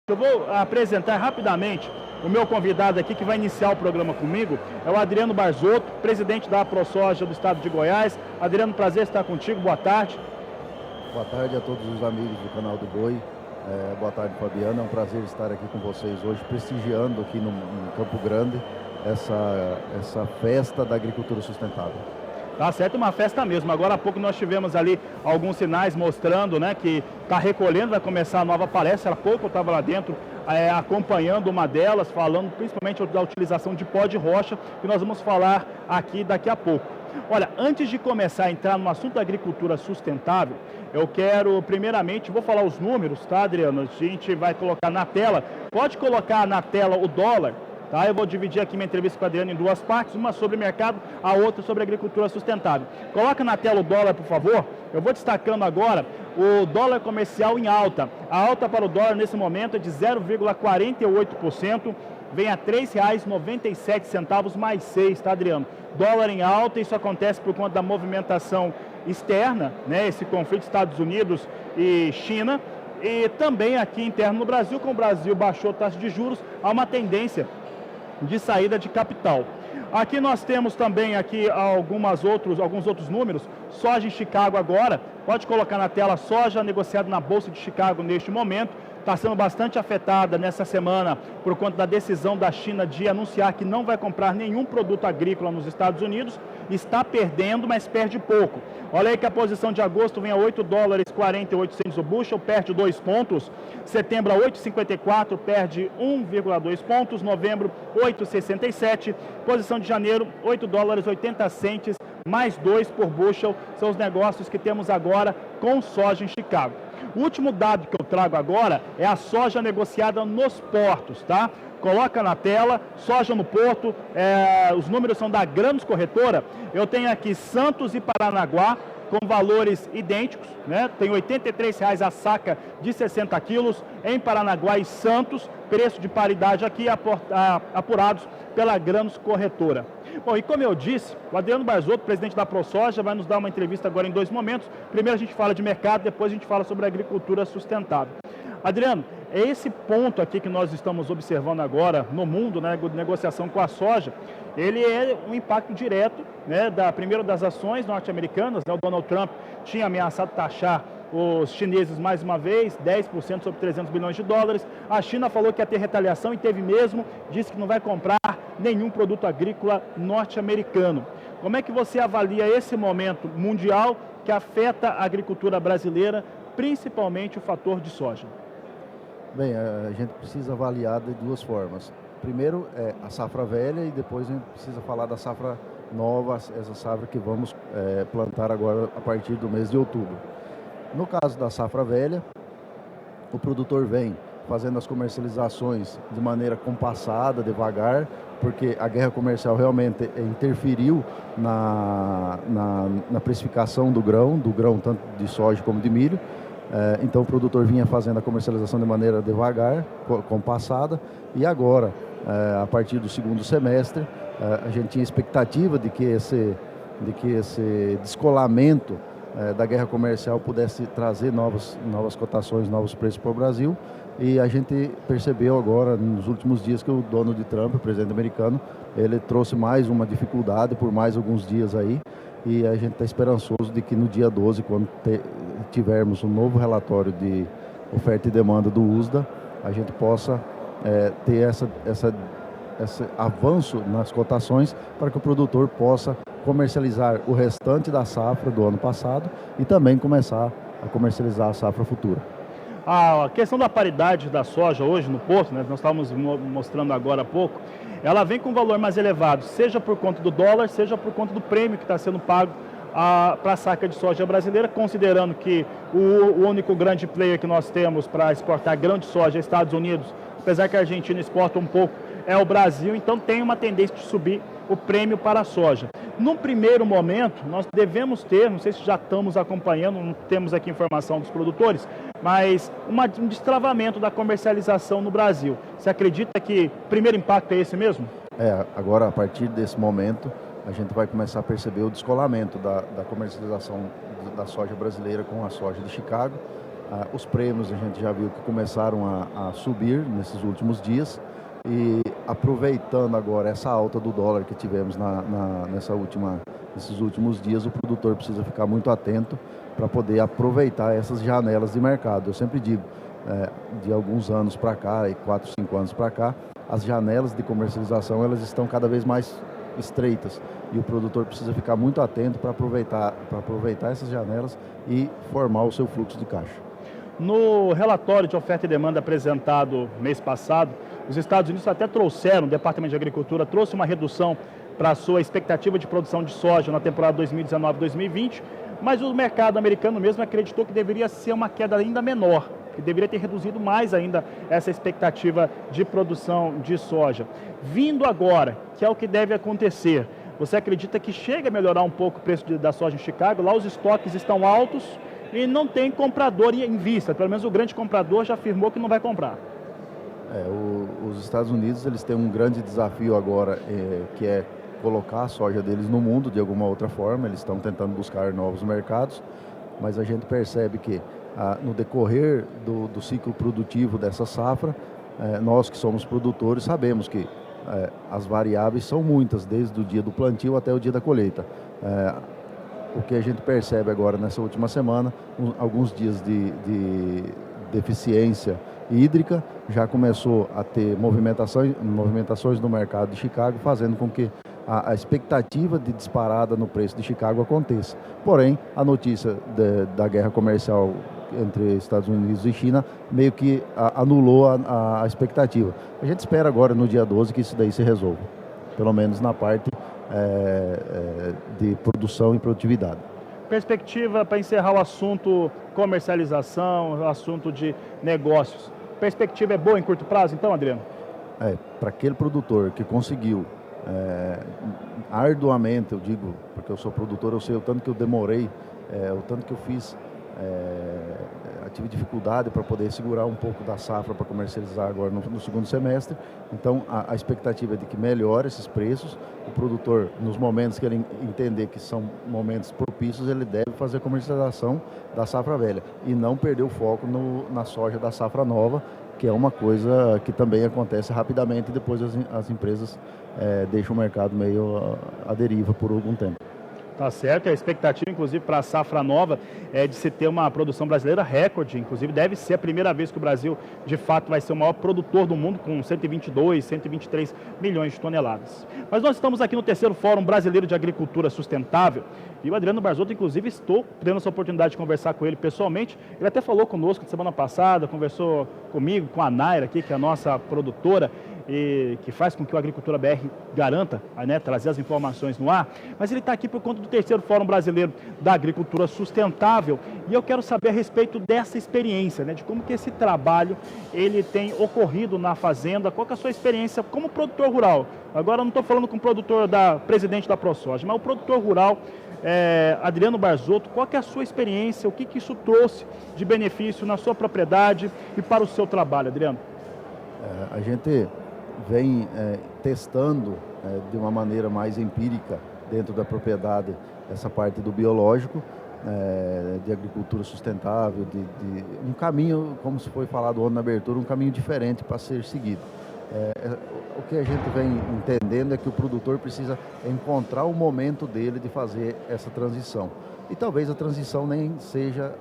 Eu vou apresentar rapidamente o meu convidado aqui que vai iniciar o programa comigo, é o Adriano Barzotto, presidente da AproSoja do estado de Goiás. Adriano, prazer estar contigo, boa tarde. Boa tarde a todos os amigos do canal do Boi. Boa tarde, Fabiano. É um prazer estar aqui com vocês hoje, prestigiando aqui no Campo Grande essa festa da agricultura sustentável. Tá certo, uma festa mesmo. Agora há pouco nós tivemos ali alguns sinais mostrando, né, que está recolhendo, vai começar a nova palestra. Há pouco eu estava lá dentro acompanhando uma delas, falando principalmente da utilização de pó de rocha, que nós vamos falar aqui daqui a pouco. Olha, antes de começar a entrar no assunto da agricultura sustentável, eu quero, primeiramente, vou falar os números, tá, Adriano? A gente vai colocar na tela, pode colocar na tela o dólar, tá? Eu vou dividir aqui minha entrevista com a Adriano em duas partes, uma sobre mercado, a outra sobre agricultura sustentável. Coloca na tela o dólar, por favor. Eu vou destacando agora o dólar comercial em alta. A alta para o dólar nesse momento é de 0,48%. Vem a R$ 3,97 mais 6, tá, Adriano? Dólar em alta, isso acontece por conta da movimentação externa, né? Esse conflito Estados Unidos e China, e também aqui interno no Brasil, como o Brasil baixou a taxa de juros, há uma tendência de saída de capital. Aqui nós temos também aqui alguns outros números. Soja em Chicago agora, pode colocar na tela, soja negociada na Bolsa de Chicago neste momento, está sendo bastante afetada nessa semana por conta da decisão da China de anunciar que não vai comprar nenhum produto agrícola nos Estados Unidos. Está perdendo, mas perde pouco. Olha aí que a posição de agosto vem a $8,48 o bushel, perde 2 pontos. Setembro a 8,54, perde 1,2 pontos. Novembro, 8,67. Posição de janeiro, $8,80, mais 2 por bushel. São os negócios que temos agora com soja em Chicago. O último dado que eu trago agora é a soja negociada nos portos, tá? Coloca na tela, soja no porto, os números são da Gramos Corretora. Eu tenho aqui Santos e Paranaguá com valores idênticos, né? Tem R$ 83,00 a saca de 60 quilos. Em Paranaguá e Santos, preço de paridade aqui apurados pela Gramos Corretora. Bom, e como eu disse, o Adriano Barzotto, presidente da AproSoja, vai nos dar uma entrevista agora em 2 momentos. Primeiro a gente fala de mercado, depois a gente fala sobre agricultura sustentável. Adriano, é esse ponto aqui que nós estamos observando agora no mundo, né, de negociação com a soja, ele é um impacto direto, né, primeiro das ações norte-americanas, né? O Donald Trump tinha ameaçado taxar os chineses mais uma vez, 10% sobre $300 bilhões. A China falou que ia ter retaliação e teve mesmo, disse que não vai comprar nenhum produto agrícola norte-americano. Como é que você avalia esse momento mundial que afeta a agricultura brasileira, principalmente o fator de soja? Bem, a gente precisa avaliar de duas formas. Primeiro é a safra velha e depois a gente precisa falar da safra nova, essa safra que vamos plantar agora a partir do mês de outubro. No caso da safra velha, o produtor vem fazendo as comercializações de maneira compassada, devagar, porque a guerra comercial realmente interferiu na precificação do grão tanto de soja como de milho. Então o produtor vinha fazendo a comercialização de maneira devagar, compassada, e agora, a partir do segundo semestre, a gente tinha expectativa de que esse descolamento da guerra comercial pudesse trazer novas cotações, novos preços para o Brasil, e a gente percebeu agora, nos últimos dias, que o Donald Trump, o presidente americano, ele trouxe mais uma dificuldade por mais alguns dias aí, e a gente está esperançoso de que no dia 12, quando tivermos um novo relatório de oferta e demanda do USDA, a gente possa ter esse avanço nas cotações para que o produtor possa comercializar o restante da safra do ano passado e também começar a comercializar a safra futura. A questão da paridade da soja hoje no porto, né, nós estávamos mostrando agora há pouco, ela vem com um valor mais elevado, seja por conta do dólar, seja por conta do prêmio que está sendo pago para a saca de soja brasileira, considerando que o único grande player que nós temos para exportar grão de soja é Estados Unidos, apesar que a Argentina exporta um pouco, é o Brasil, então tem uma tendência de subir o prêmio para a soja. Num primeiro momento, nós devemos ter, não sei se já estamos acompanhando, não temos aqui informação dos produtores, mas um destravamento da comercialização no Brasil. Você acredita que o primeiro impacto é esse mesmo? Agora, a partir desse momento, a gente vai começar a perceber o descolamento da comercialização da soja brasileira com a soja de Chicago. Os prêmios a gente já viu que começaram a subir nesses últimos dias e aproveitando agora essa alta do dólar que tivemos nesses últimos dias, o produtor precisa ficar muito atento para poder aproveitar essas janelas de mercado. Eu sempre digo, de alguns anos para cá, 4, 5 anos para cá, as janelas de comercialização elas estão cada vez mais estreitas e o produtor precisa ficar muito atento para aproveitar essas janelas e formar o seu fluxo de caixa. No relatório de oferta e demanda apresentado mês passado, os Estados Unidos até trouxeram, o Departamento de Agricultura trouxe uma redução para a sua expectativa de produção de soja na temporada 2019-2020, mas o mercado americano mesmo acreditou que deveria ser uma queda ainda menor, que deveria ter reduzido mais ainda essa expectativa de produção de soja. Vindo agora, que é o que deve acontecer, você acredita que chega a melhorar um pouco o preço da soja em Chicago? Lá os estoques estão altos e não tem comprador em vista, pelo menos o grande comprador já afirmou que não vai comprar. Os Estados Unidos eles têm um grande desafio agora, que é colocar a soja deles no mundo de alguma outra forma. Eles estão tentando buscar novos mercados, mas a gente percebe que no decorrer do ciclo produtivo dessa safra, nós que somos produtores sabemos que as variáveis são muitas, desde o dia do plantio até o dia da colheita. O que a gente percebe agora nessa última semana, alguns dias de deficiência hídrica, já começou a ter movimentações no mercado de Chicago, fazendo com que a expectativa de disparada no preço de Chicago aconteça. Porém, a notícia da guerra comercial entre Estados Unidos e China meio que anulou a expectativa. A gente espera agora, no dia 12, que isso daí se resolva, pelo menos na parte de produção e produtividade. Perspectiva para encerrar o assunto comercialização, o assunto de negócios. Perspectiva é boa em curto prazo, então, Adriano? Para aquele produtor que conseguiu arduamente, eu digo, porque eu sou produtor, eu sei o tanto que eu demorei, o tanto que eu fiz, tive dificuldade para poder segurar um pouco da safra para comercializar agora no segundo semestre. Então, a expectativa é de que melhore esses preços. O produtor, nos momentos que ele entender que são momentos propícios, ele deve fazer a comercialização da safra velha e não perder o foco na soja da safra nova, que é uma coisa que também acontece rapidamente e depois as empresas deixam o mercado meio à deriva por algum tempo. Tá certo, a expectativa, inclusive, para a safra nova é de se ter uma produção brasileira recorde. Inclusive, deve ser a primeira vez que o Brasil, de fato, vai ser o maior produtor do mundo, com 122, 123 milhões de toneladas. Mas nós estamos aqui no terceiro Fórum Brasileiro de Agricultura Sustentável e o Adriano Barzotto, inclusive, estou tendo essa oportunidade de conversar com ele pessoalmente. Ele até falou conosco semana passada, conversou comigo, com a Naira aqui, que é a nossa produtora, e que faz com que o Agricultura BR garanta, trazer as informações no ar, mas ele está aqui por conta do terceiro Fórum Brasileiro da Agricultura Sustentável e eu quero saber a respeito dessa experiência, de como que esse trabalho ele tem ocorrido na fazenda, qual que é a sua experiência como produtor rural. Agora eu não estou falando com o produtor presidente da ProSoja, mas o produtor rural, Adriano Barzotto, qual que é a sua experiência, o que que isso trouxe de benefício na sua propriedade e para o seu trabalho, Adriano? A gente vem testando de uma maneira mais empírica dentro da propriedade essa parte do biológico, de agricultura sustentável, de um caminho, como se foi falado ontem na abertura, um caminho diferente para ser seguido. O que a gente vem entendendo é que o produtor precisa encontrar o momento dele de fazer essa transição. E talvez a transição nem seja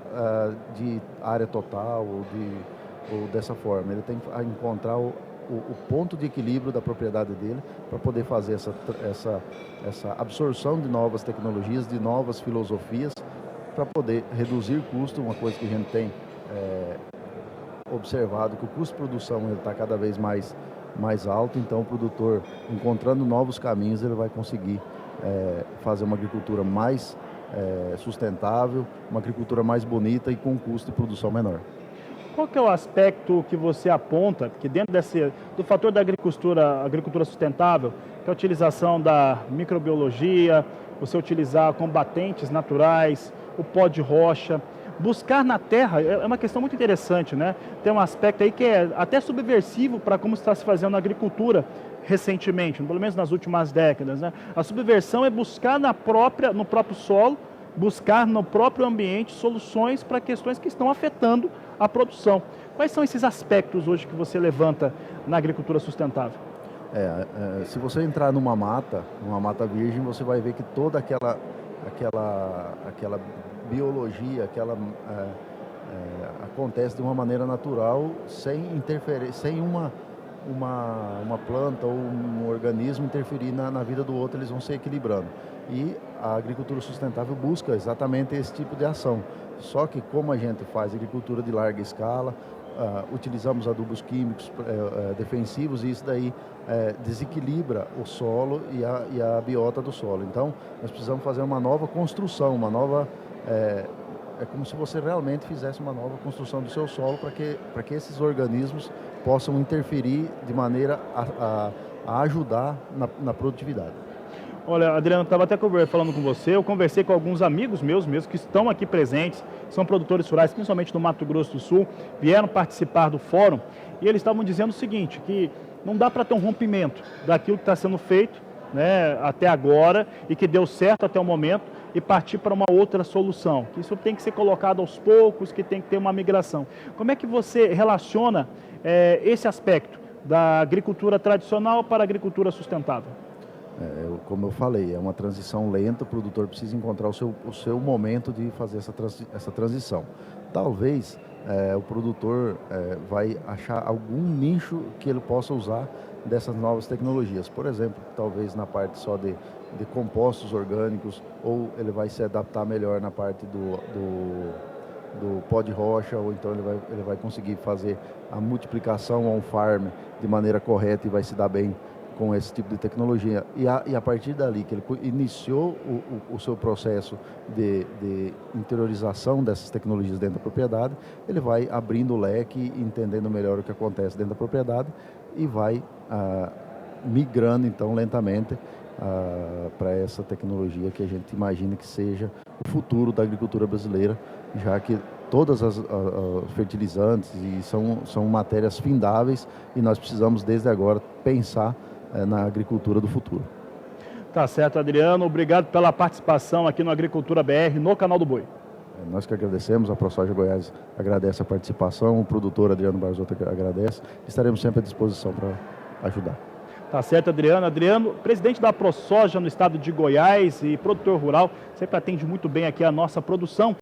de área total ou dessa forma. Ele tem que encontrar o ponto de equilíbrio da propriedade dele para poder fazer essa absorção de novas tecnologias, de novas filosofias, para poder reduzir custo, uma coisa que a gente tem observado, que o custo de produção está cada vez mais alto, então o produtor, encontrando novos caminhos, ele vai conseguir fazer uma agricultura mais sustentável, uma agricultura mais bonita e com um custo de produção menor. Qual que é o aspecto que você aponta, que dentro do fator da agricultura sustentável, que é a utilização da microbiologia, você utilizar combatentes naturais, o pó de rocha, buscar na terra, é uma questão muito interessante, Tem um aspecto aí que é até subversivo para como está se fazendo na agricultura recentemente, pelo menos nas últimas décadas, A subversão é buscar no próprio solo buscar no próprio ambiente soluções para questões que estão afetando a produção. Quais são esses aspectos hoje que você levanta na agricultura sustentável? Se você entrar numa mata virgem, você vai ver que toda aquela biologia, acontece de uma maneira natural, sem interferir, sem uma planta ou um organismo interferir na vida do outro, eles vão se equilibrando. E a agricultura sustentável busca exatamente esse tipo de ação. Só que como a gente faz agricultura de larga escala, utilizamos adubos químicos defensivos, e isso daí desequilibra o solo e a biota do solo. Então, nós precisamos fazer uma nova construção, é como se você realmente fizesse uma nova construção do seu solo para que esses organismos possam interferir de maneira a ajudar na produtividade. Olha, Adriano, estava até falando com você, eu conversei com alguns amigos meus mesmo que estão aqui presentes, são produtores rurais, principalmente no Mato Grosso do Sul, vieram participar do fórum e eles estavam dizendo o seguinte, que não dá para ter um rompimento daquilo que está sendo feito, né, até agora e que deu certo até o momento e partir para uma outra solução. Que isso tem que ser colocado aos poucos, que tem que ter uma migração. Como é que você relaciona esse aspecto da agricultura tradicional para a agricultura sustentável? Como eu falei, é uma transição lenta, o produtor precisa encontrar o seu momento de fazer essa transição. Talvez o produtor vai achar algum nicho que ele possa usar dessas novas tecnologias. Por exemplo, talvez na parte só de compostos orgânicos, ou ele vai se adaptar melhor na parte do pó de rocha, ou então ele vai conseguir fazer a multiplicação on-farm de maneira correta e vai se dar bem com esse tipo de tecnologia. E a partir dali que ele iniciou o seu processo de interiorização dessas tecnologias dentro da propriedade, ele vai abrindo o leque, entendendo melhor o que acontece dentro da propriedade e vai migrando então lentamente para essa tecnologia que a gente imagina que seja o futuro da agricultura brasileira, já que todas as fertilizantes são matérias findáveis e nós precisamos desde agora pensar na agricultura do futuro. Tá certo, Adriano. Obrigado pela participação aqui no Agricultura BR, no Canal do Boi. Nós que agradecemos, a ProSoja Goiás agradece a participação, o produtor Adriano Barzotto agradece. Estaremos sempre à disposição para ajudar. Tá certo, Adriano. Adriano, presidente da ProSoja no estado de Goiás e produtor rural, sempre atende muito bem aqui a nossa produção.